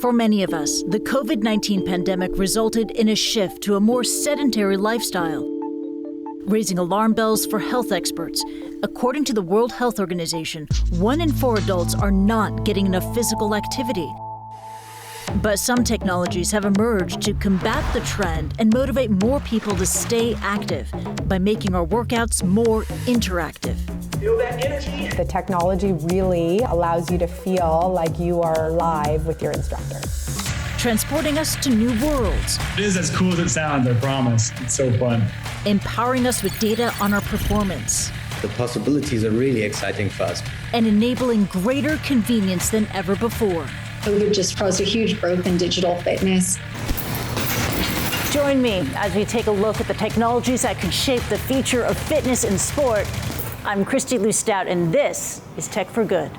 For many of us, the COVID-19 pandemic resulted in a shift to a more sedentary lifestyle, raising alarm bells for health experts. According to the World Health Organization, 1 in 4 adults are not getting enough physical activity. But some technologies have emerged to combat the trend and motivate more people to stay active by making our workouts more interactive. Feel that energy? The technology really allows you to feel like you are live with your instructor. Transporting us to new worlds. It is as cool as it sounds, I promise. It's so fun. Empowering us with data on our performance. The possibilities are really exciting for us. And enabling greater convenience than ever before. COVID just caused a huge growth in digital fitness. Join me as we take a look at the technologies that could shape the future of fitness and sport. I'm Christy Lou Stout, and this is Tech for Good.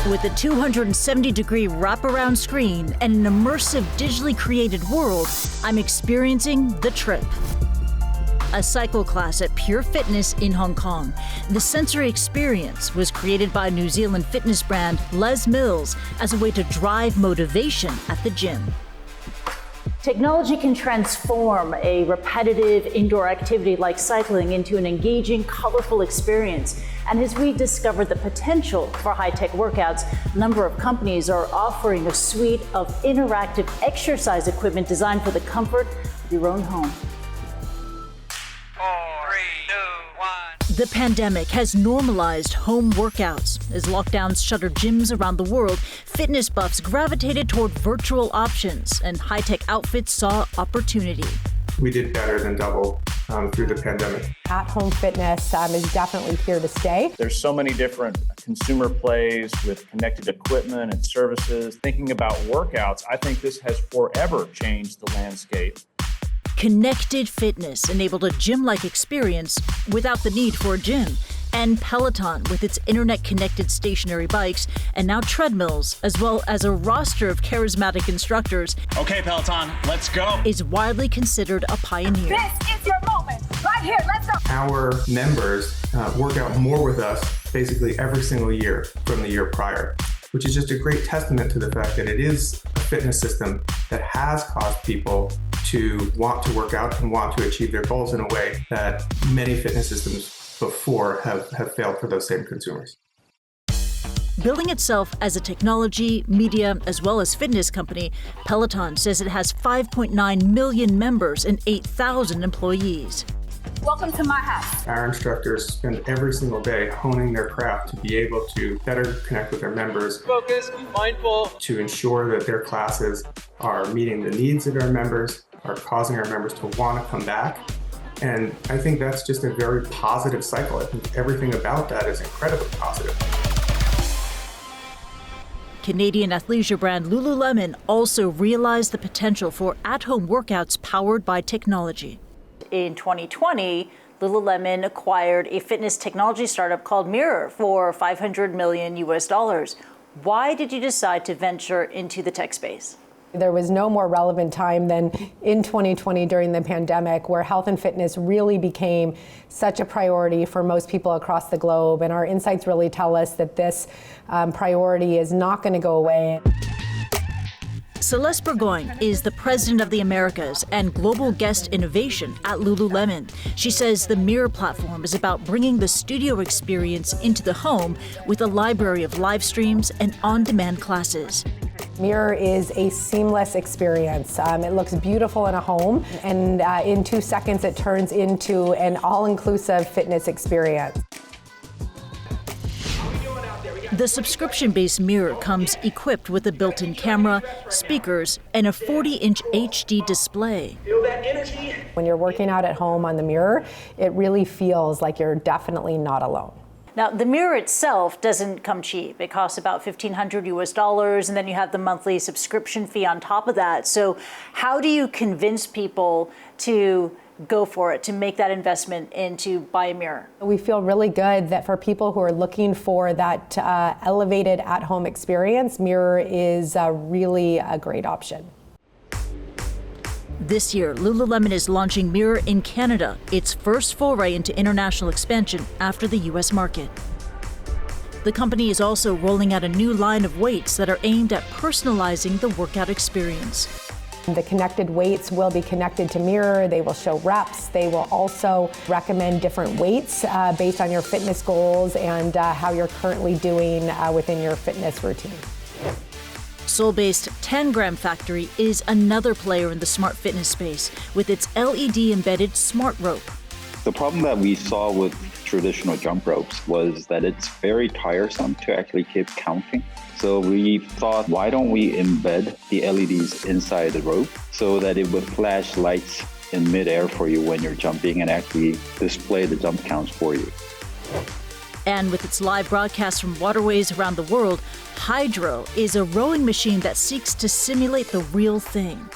With a 270-degree wraparound screen and an immersive digitally created world, I'm experiencing The Trip, a cycle class at Pure Fitness in Hong Kong. The sensory experience was created by New Zealand fitness brand Les Mills as a way to drive motivation at the gym. Technology can transform a repetitive indoor activity like cycling into an engaging, colorful experience. And as we discover the potential for high-tech workouts, a number of companies are offering a suite of interactive exercise equipment designed for the comfort of your own home. 4, 3, 2, 1. The pandemic has normalized home workouts. As lockdowns shuttered gyms around the world, fitness buffs gravitated toward virtual options, and high-tech outfits saw opportunity. We did better than double through the pandemic. At-home fitness is definitely here to stay. There's so many different consumer plays with connected equipment and services. Thinking about workouts, I think this has forever changed the landscape. Connected fitness enabled a gym-like experience without the need for a gym. And Peloton, with its internet-connected stationary bikes and now treadmills, as well as a roster of charismatic instructors. Okay, Peloton, let's go. Is widely considered a pioneer. This is your moment. Right here, let's go. Our members work out more with us basically every single year from the year prior, which is just a great testament to the fact that it is a fitness system that has caused people to want to work out and want to achieve their goals in a way that many fitness systems before have failed for those same consumers. Billing itself as a technology, media, as well as fitness company, Peloton says it has 5.9 million members and 8,000 employees. Welcome to my house. Our instructors spend every single day honing their craft to be able to better connect with their members. Focus, mindful. To ensure that their classes are meeting the needs of our members, are causing our members to want to come back. And I think that's just a very positive cycle. I think everything about that is incredibly positive. Canadian athleisure brand Lululemon also realized the potential for at-home workouts powered by technology. In 2020, Lululemon acquired a fitness technology startup called Mirror for $500 million US. Why did you decide to venture into the tech space? There was no more relevant time than in 2020 during the pandemic, where health and fitness really became such a priority for most people across the globe. And our insights really tell us that this priority is not going to go away. Celeste Burgoyne is the president of the Americas and global guest innovation at Lululemon. She says the Mirror platform is about bringing the studio experience into the home with a library of live streams and on-demand classes. Mirror is a seamless experience. It looks beautiful in a home, and in 2 seconds it turns into an all-inclusive fitness experience. The subscription-based Mirror comes equipped with a built-in camera, speakers, and a 40-inch HD display. Feel that energy? When you're working out at home on the Mirror, it really feels like you're definitely not alone. Now, the Mirror itself doesn't come cheap. It costs about $1,500 US, and then you have the monthly subscription fee on top of that. So how do you convince people to go for it, to make that investment and to buy a mirror? We feel really good that for people who are looking for that elevated at-home experience, Mirror is really a great option. This year, Lululemon is launching Mirror in Canada, its first foray into international expansion after the U.S. market. The company is also rolling out a new line of weights that are aimed at personalizing the workout experience. The connected weights will be connected to Mirror. They will show reps. They will also recommend different weights based on your fitness goals and how you're currently doing within your fitness routine. Seoul-based 10-Gram Factory is another player in the smart fitness space with its LED-embedded smart rope. The problem that we saw with traditional jump ropes was that it's very tiresome to actually keep counting. So we thought, why don't we embed the LEDs inside the rope so that it would flash lights in midair for you when you're jumping and actually display the jump counts for you. And with its live broadcasts from waterways around the world, Hydro is a rowing machine that seeks to simulate the real thing.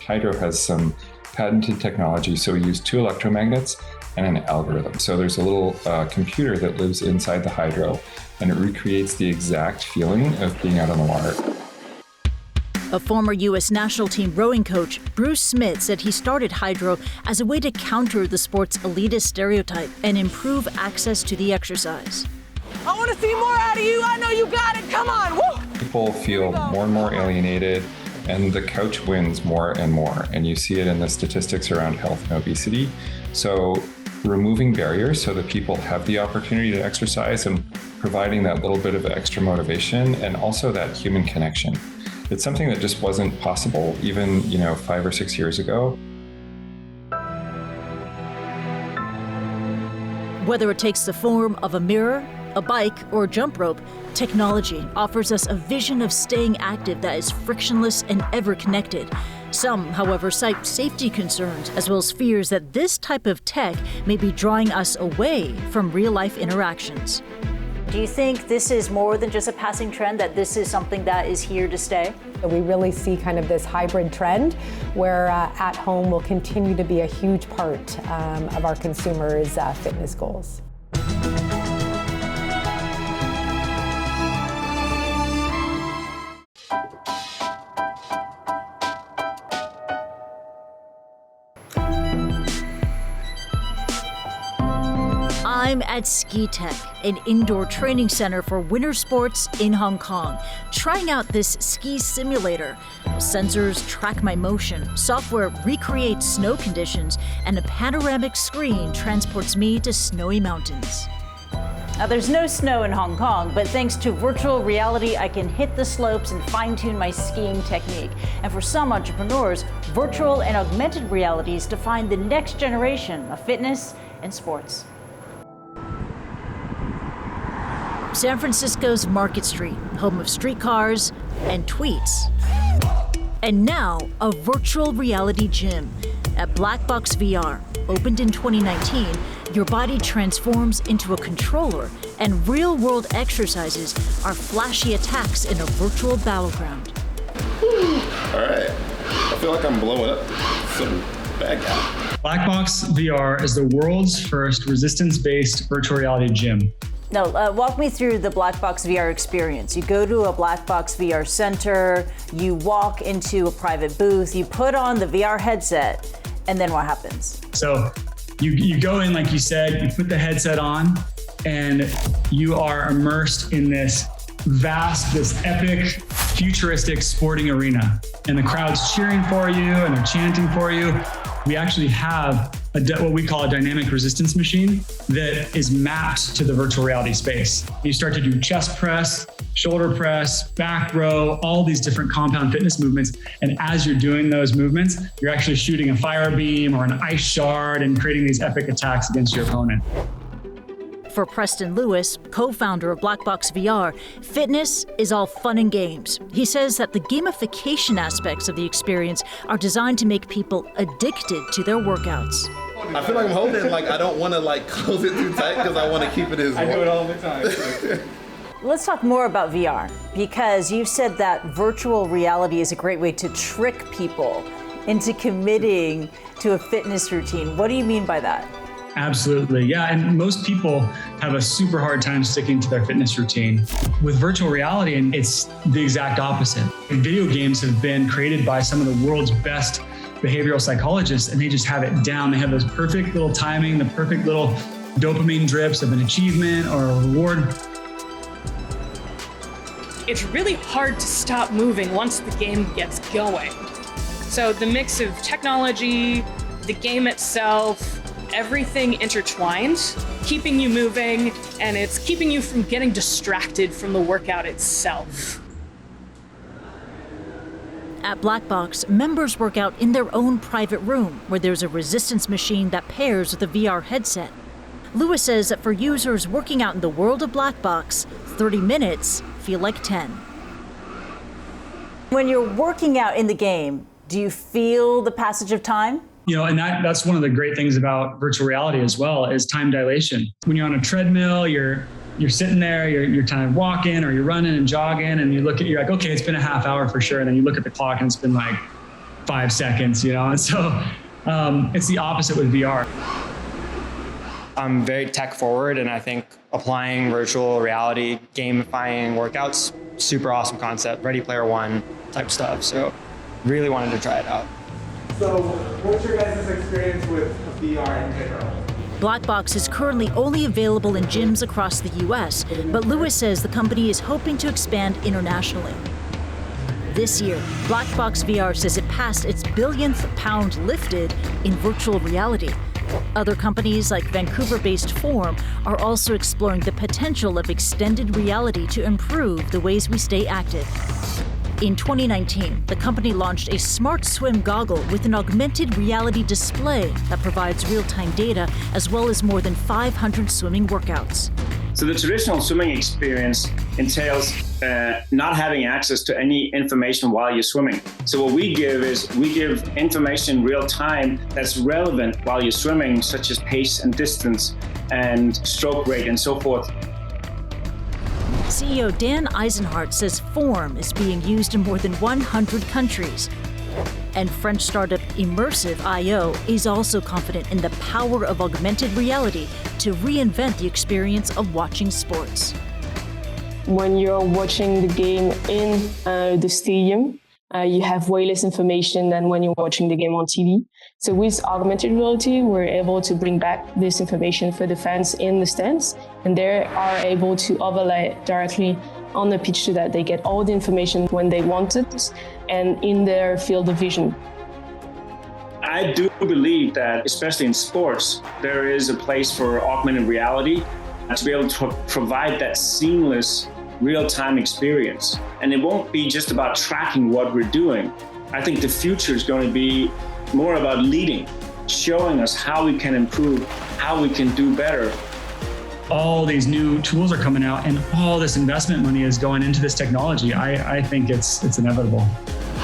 Hydro has some patented technology, so we use 2 electromagnets and an algorithm. So there's a little computer that lives inside the Hydro, and it recreates the exact feeling of being out on the water. A former U.S. national team rowing coach, Bruce Smith, said he started Hydro as a way to counter the sport's elitist stereotype and improve access to the exercise. I want to see more out of you. I know you got it. Come on. Woo! People feel more and more alienated, and the couch wins more and more. And you see it in the statistics around health and obesity. So removing barriers so that people have the opportunity to exercise and providing that little bit of extra motivation and also that human connection. It's something that just wasn't possible even, 5 or 6 years ago. Whether it takes the form of a mirror, a bike, or a jump rope, technology offers us a vision of staying active that is frictionless and ever connected. Some, however, cite safety concerns as well as fears that this type of tech may be drawing us away from real-life interactions. Do you think this is more than just a passing trend, that this is something that is here to stay? We really see kind of this hybrid trend where at home will continue to be a huge part of our consumers' fitness goals. I'm at Ski Tech, an indoor training center for winter sports in Hong Kong, trying out this ski simulator. Sensors track my motion, software recreates snow conditions, and a panoramic screen transports me to snowy mountains. Now, there's no snow in Hong Kong, but thanks to virtual reality, I can hit the slopes and fine-tune my skiing technique. And for some entrepreneurs, virtual and augmented realities define the next generation of fitness and sports. San Francisco's Market Street, home of streetcars and tweets. And now, a virtual reality gym. At Black Box VR, opened in 2019, your body transforms into a controller, and real-world exercises are flashy attacks in a virtual battleground. All right, I feel like I'm blowing up some bad guy. Black Box VR is the world's first resistance-based virtual reality gym. Now, walk me through the Black Box VR experience. You go to a Black Box VR center, you walk into a private booth, you put on the VR headset, and then what happens? So you go in, like you said, you put the headset on, and you are immersed in this vast, this epic, futuristic sporting arena. And the crowd's cheering for you, and they're chanting for you. We actually have what we call a dynamic resistance machine that is mapped to the virtual reality space. You start to do chest press, shoulder press, back row, all these different compound fitness movements. And as you're doing those movements, you're actually shooting a fire beam or an ice shard and creating these epic attacks against your opponent. For Preston Lewis, co-founder of Black Box VR, fitness is all fun and games. He says that the gamification aspects of the experience are designed to make people addicted to their workouts. I feel like I'm holding it, like I don't want to close it too tight because I want to keep it as I do it all the time. Let's talk more about VR, because you said that virtual reality is a great way to trick people into committing to a fitness routine. What do you mean by that? Absolutely, yeah. And most people have a super hard time sticking to their fitness routine. With virtual reality, and it's the exact opposite. Video games have been created by some of the world's best behavioral psychologists, and they just have it down. They have this perfect little timing, the perfect little dopamine drips of an achievement or a reward. It's really hard to stop moving once the game gets going. So the mix of technology, the game itself, everything intertwined, keeping you moving, and it's keeping you from getting distracted from the workout itself. At Blackbox, members work out in their own private room, where there's a resistance machine that pairs with a VR headset. Lewis says that for users working out in the world of Blackbox, 30 minutes feel like 10. When you're working out in the game, do you feel the passage of time? You know, and that's one of the great things about virtual reality as well, is time dilation. When you're on a treadmill, you're sitting there, you're kind of walking or you're running and jogging, and you're like, okay, it's been a half hour for sure. And then you look at the clock and it's been like 5 seconds, you know? And so it's the opposite with VR. I'm very tech forward, and I think applying virtual reality, gamifying workouts, super awesome concept, Ready Player One type stuff. So really wanted to try it out. So what's your guys' experience with VR in general? Blackbox is currently only available in gyms across the US, but Lewis says the company is hoping to expand internationally. This year, Blackbox VR says it passed its billionth pound lifted in virtual reality. Other companies like Vancouver-based Form are also exploring the potential of extended reality to improve the ways we stay active. In 2019, the company launched a smart swim goggle with an augmented reality display that provides real-time data as well as more than 500 swimming workouts. So the traditional swimming experience entails not having access to any information while you're swimming. So what we give is we give information real time that's relevant while you're swimming, such as pace and distance and stroke rate and so forth. CEO Dan Eisenhart says Form is being used in more than 100 countries. And French startup Immersive.io is also confident in the power of augmented reality to reinvent the experience of watching sports. When you're watching the game in the stadium, you have way less information than when you're watching the game on TV. So with augmented reality, we're able to bring back this information for the fans in the stands, and they are able to overlay it directly on the pitch so that they get all the information when they want it and in their field of vision. I do believe that, especially in sports, there is a place for augmented reality to be able to provide that seamless real-time experience. And it won't be just about tracking what we're doing. I think the future is going to be more about leading, showing us how we can improve, how we can do better. All these new tools are coming out and all this investment money is going into this technology. I think it's inevitable.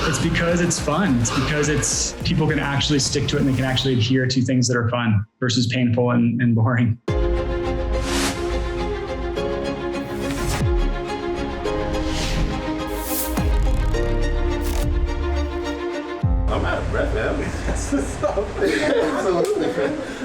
It's because it's fun. It's because people can actually stick to it and they can actually adhere to things that are fun versus painful and boring. I'm out of breath, man. That's the stuff. Absolutely.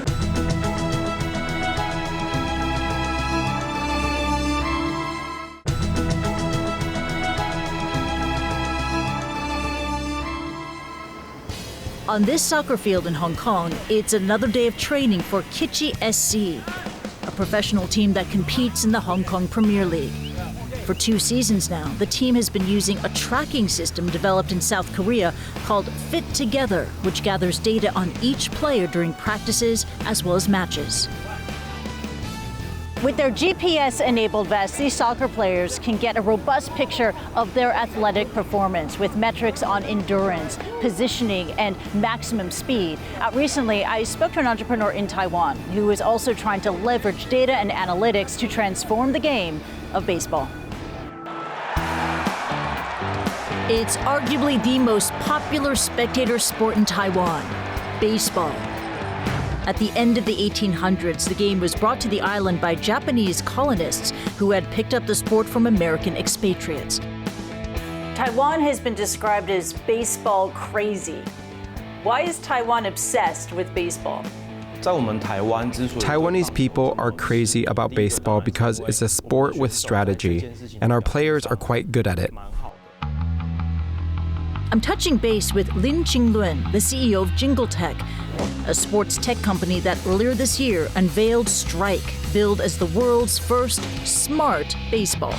On this soccer field in Hong Kong, it's another day of training for Kitchee SC, a professional team that competes in the Hong Kong Premier League. For 2 seasons now, the team has been using a tracking system developed in South Korea called Fit Together, which gathers data on each player during practices as well as matches. With their GPS-enabled vests, these soccer players can get a robust picture of their athletic performance with metrics on endurance, positioning, and maximum speed. Recently, I spoke to an entrepreneur in Taiwan who is also trying to leverage data and analytics to transform the game of baseball. It's arguably the most popular spectator sport in Taiwan, baseball. At the end of the 1800s, the game was brought to the island by Japanese colonists who had picked up the sport from American expatriates. Taiwan has been described as baseball crazy. Why is Taiwan obsessed with baseball? Taiwanese people are crazy about baseball because it's a sport with strategy, and our players are quite good at it. I'm touching base with Lin Qinglun, the CEO of JingleTech, a sports tech company that earlier this year unveiled Strike, billed as the world's first smart baseball.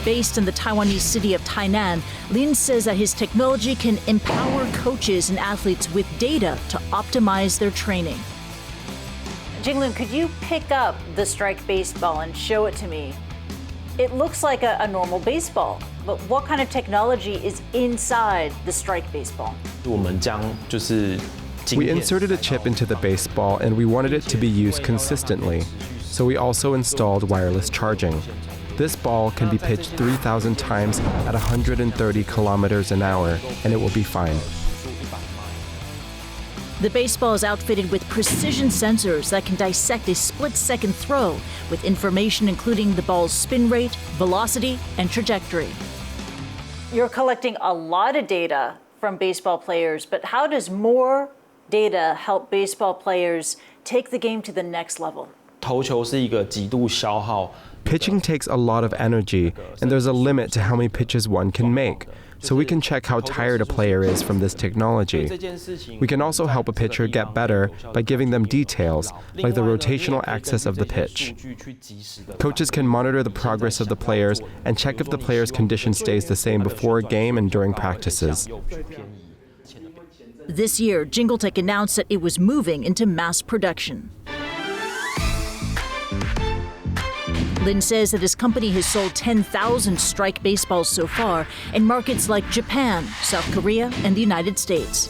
Based in the Taiwanese city of Tainan, Lin says that his technology can empower coaches and athletes with data to optimize their training. Jinglun, could you pick up the Strike baseball and show it to me? It looks like a normal baseball, but what kind of technology is inside the Strike baseball? We inserted a chip into the baseball and we wanted it to be used consistently, so we also installed wireless charging. This ball can be pitched 3,000 times at 130 kilometers an hour, and it will be fine. The baseball is outfitted with precision sensors that can dissect a split-second throw with information including the ball's spin rate, velocity, and trajectory. You're collecting a lot of data from baseball players, but how does more data help baseball players take the game to the next level? Pitching takes a lot of energy, and there's a limit to how many pitches one can make, so we can check how tired a player is from this technology. We can also help a pitcher get better by giving them details, like the rotational axis of the pitch. Coaches can monitor the progress of the players and check if the player's condition stays the same before a game and during practices. This year, JingleTech announced that it was moving into mass production. Lin says that his company has sold 10,000 Strike baseballs so far in markets like Japan, South Korea, and the United States.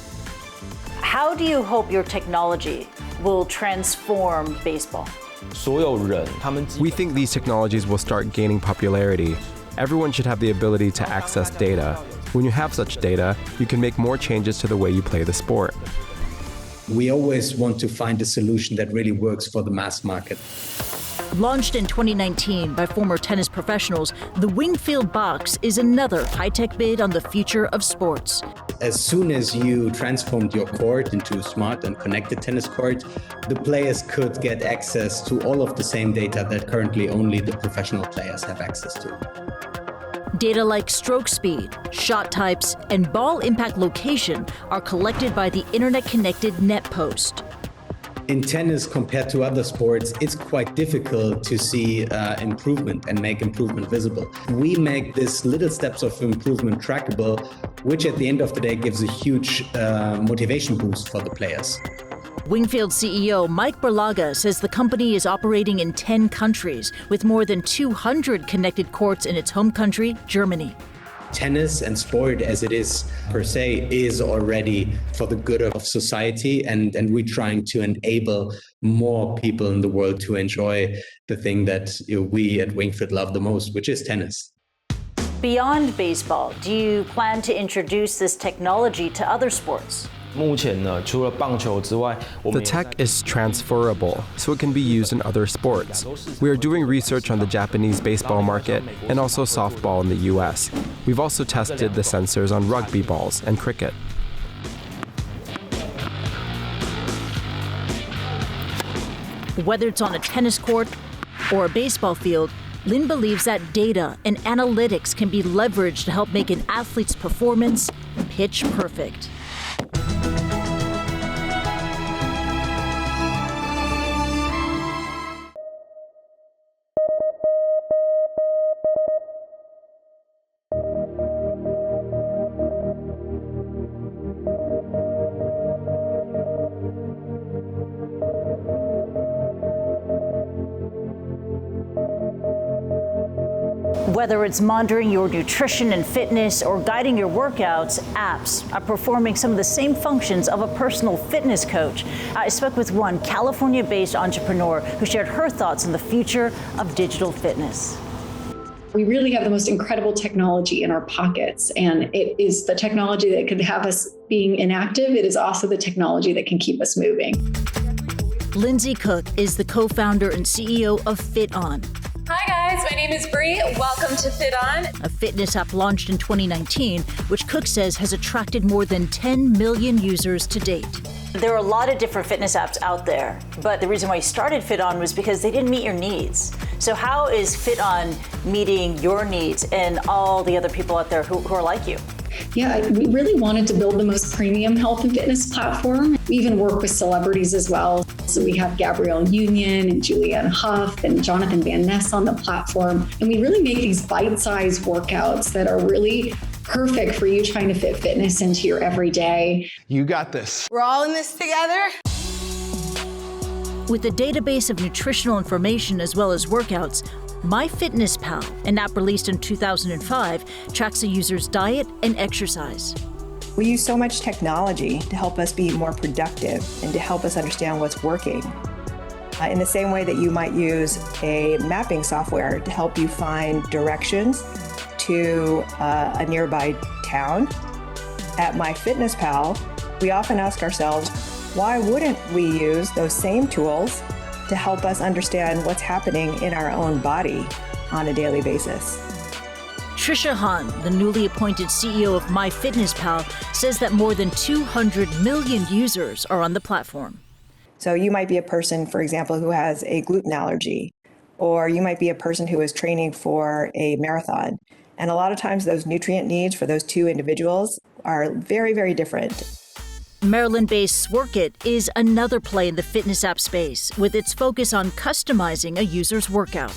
How do you hope your technology will transform baseball? We think these technologies will start gaining popularity. Everyone should have the ability to access data. When you have such data, you can make more changes to the way you play the sport. We always want to find a solution that really works for the mass market. Launched in 2019 by former tennis professionals, the Wingfield Box is another high-tech bid on the future of sports. As soon as you transformed your court into a smart and connected tennis court, the players could get access to all of the same data that currently only the professional players have access to. Data like stroke speed, shot types, and ball impact location are collected by the internet-connected NetPost. In tennis, compared to other sports, it's quite difficult to see improvement and make improvement visible. We make these little steps of improvement trackable, which at the end of the day gives a huge motivation boost for the players. Wingfield CEO Mike Berlaga says the company is operating in 10 countries with more than 200 connected courts in its home country, Germany. Tennis and sport as it is per se is already for the good of society, and we're trying to enable more people in the world to enjoy the thing that we at Wingfield love the most, which is tennis. Beyond baseball, do you plan to introduce this technology to other sports? The tech is transferable, so it can be used in other sports. We are doing research on the Japanese baseball market and also softball in the US. We've also tested the sensors on rugby balls and cricket. Whether it's on a tennis court or a baseball field, Lin believes that data and analytics can be leveraged to help make an athlete's performance pitch perfect. Whether it's monitoring your nutrition and fitness or guiding your workouts, apps are performing some of the same functions of a personal fitness coach. I spoke with one California-based entrepreneur who shared her thoughts on the future of digital fitness. We really have the most incredible technology in our pockets, and it is the technology that could have us being inactive. It is also the technology that can keep us moving. Lindsay Cook is the co-founder and CEO of FitOn, Hi guys, my name is Bree. Welcome to FitOn. A fitness app launched in 2019, which Cook says has attracted more than 10 million users to date. There are a lot of different fitness apps out there, but the reason why you started FitOn was because they didn't meet your needs. So how is FitOn meeting your needs and all the other people out there who are like you? Yeah, we really wanted to build the most premium health and fitness platform. We even work with celebrities as well. So we have Gabrielle Union and Julianne Hough and Jonathan Van Ness on the platform. And we really make these bite-sized workouts that are really perfect for you trying to fit fitness into your everyday. You got this. We're all in this together. With a database of nutritional information as well as workouts, MyFitnessPal, an app released in 2005, tracks a user's diet and exercise. We use so much technology to help us be more productive and to help us understand what's working. In the same way that you might use a mapping software to help you find directions to a nearby town, at MyFitnessPal, we often ask ourselves, why wouldn't we use those same tools to help us understand what's happening in our own body on a daily basis? Trisha Han, the newly appointed CEO of MyFitnessPal, says that more than 200 million users are on the platform. So you might be a person, for example, who has a gluten allergy, or you might be a person who is training for a marathon. And a lot of times those nutrient needs for those two individuals are very, very different. Maryland-based Sworkit is another play in the fitness app space, with its focus on customizing a user's workout.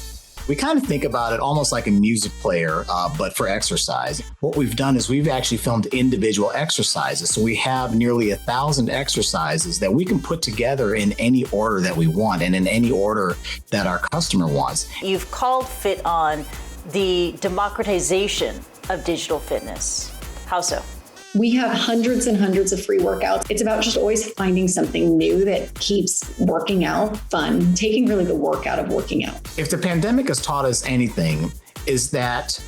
We kind of think about it almost like a music player, but for exercise. What we've done is we've actually filmed individual exercises. So we have nearly 1,000 exercises that we can put together in any order that we want and in any order that our customer wants. You've called FitOn the democratization of digital fitness. How so? We have hundreds and hundreds of free workouts. It's about just always finding something new that keeps working out fun, taking really the work out of working out. If the pandemic has taught us anything, is that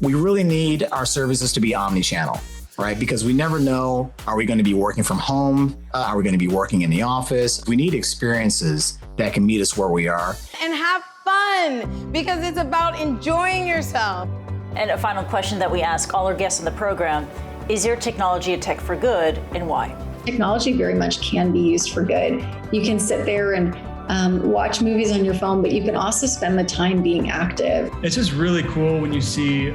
we really need our services to be omni-channel, right? Because we never know, are we going to be working from home? Are we going to be working in the office? We need experiences that can meet us where we are. And have fun, because it's about enjoying yourself. And a final question that we ask all our guests on the program: is your technology a tech for good, and why? Technology very much can be used for good. You can sit there and watch movies on your phone, but you can also spend the time being active. It's just really cool when you see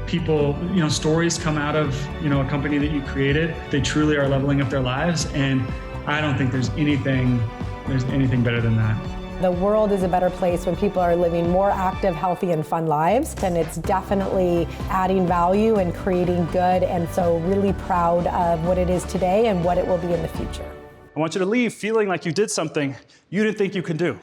people, stories come out of, a company that you created. They truly are leveling up their lives. And I don't think there's anything better than that. The world is a better place when people are living more active, healthy, and fun lives. And it's definitely adding value and creating good. And so really proud of what it is today and what it will be in the future. I want you to leave feeling like you did something you didn't think you could do.